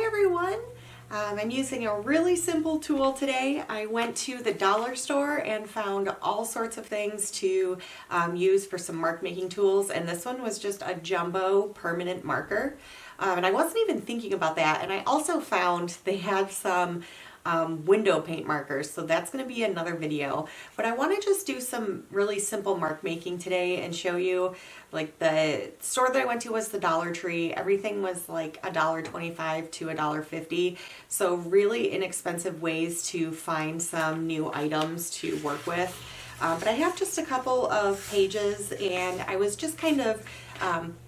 Hi everyone! I'm using a really simple tool today. I went to the dollar store and found all sorts of things to use for some mark making tools, and this one was just a jumbo permanent marker. And I wasn't even thinking about that, and I also found they had some window paint markers, so that's going to be another video. But I want to just do some really simple mark making today and show you, like, the store that I went to was the Dollar Tree. Everything was like $1.25 to $1.50, so really inexpensive ways to find some new items to work with. But I have just a couple of pages, and I was just kind of,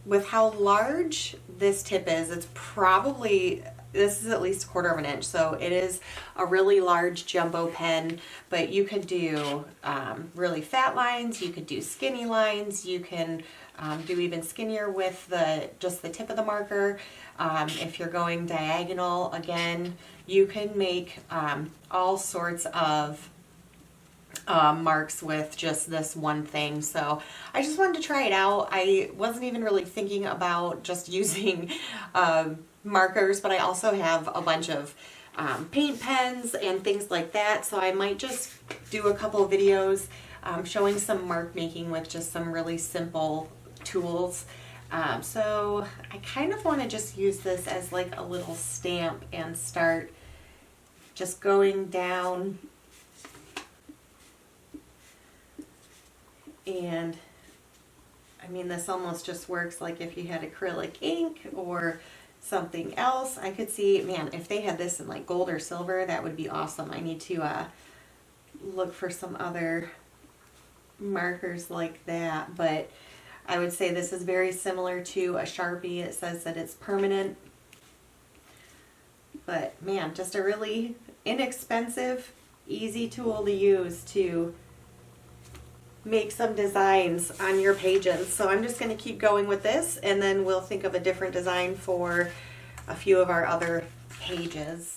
with how large this tip is, it's probably, this is at least 1/4 of an inch, so it is a really large jumbo pen, but you could do really fat lines, you could do skinny lines, you can do even skinnier with just the tip of the marker. If you're going diagonal, again, you can make all sorts of marks with just this one thing. So I just wanted to try it out. I wasn't even really thinking about just using markers, but I also have a bunch of paint pens and things like that, so I might just do a couple of videos showing some mark making with just some really simple tools. So I kind of want to just use this as like a little stamp and start just going down. And I mean, this almost just works like if you had acrylic ink or something else. I could see, man, if they had this in like gold or silver, that would be awesome. I need to look for some other markers like that, but I would say this is very similar to a Sharpie. It says that it's permanent, but man, just a really inexpensive, easy tool to use to make some designs on your pages. So I'm just going to keep going with this, and then we'll think of a different design for a few of our other pages.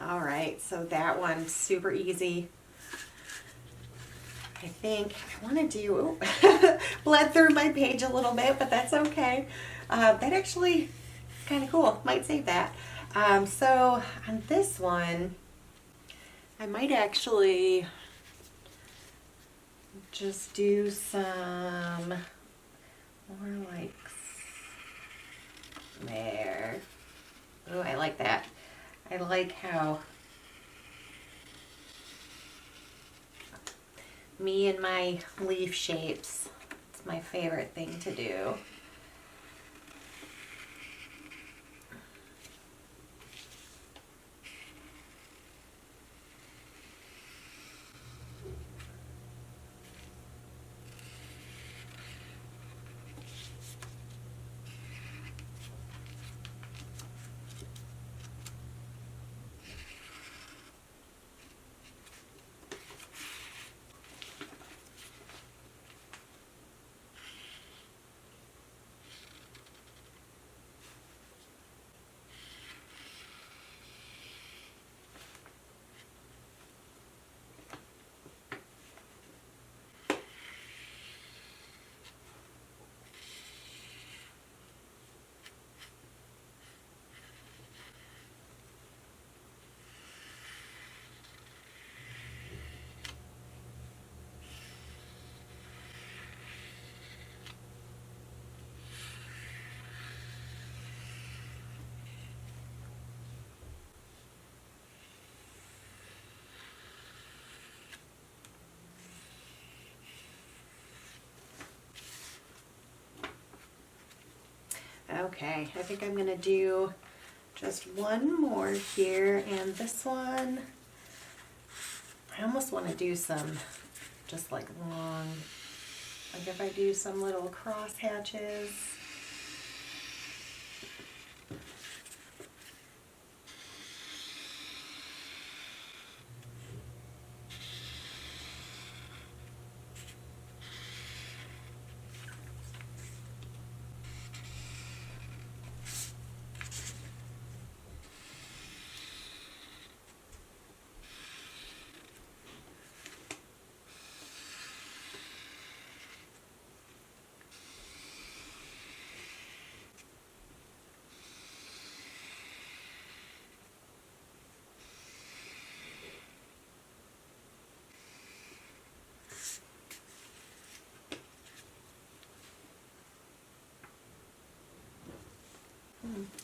All right, so that one's super easy. I think I want to do, bled through my page a little bit, but that's okay. That actually is kind of cool. Might save that. So on this one, I might actually just do some more like there. Oh, I like that. I like how me and my leaf shapes, it's my favorite thing to do. Okay, I think I'm gonna do just one more here, and this one, I almost want to do some just like long, like if I do some little cross hatches.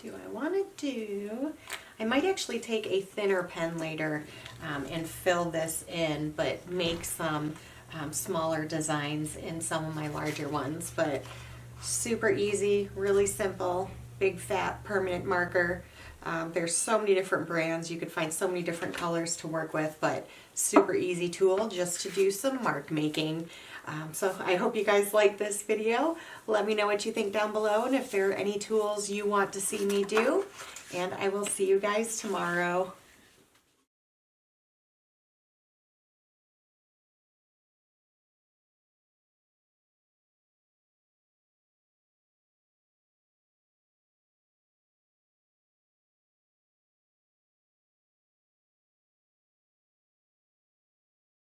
Do I want to do, I might actually take a thinner pen later and fill this in, but make some smaller designs in some of my larger ones. But super easy, really simple, big fat permanent marker. There's so many different brands. You could find so many different colors to work with, but super easy tool just to do some mark making. So I hope you guys like this video. Let me know what you think down below and if there are any tools you want to see me do. And I will see you guys tomorrow.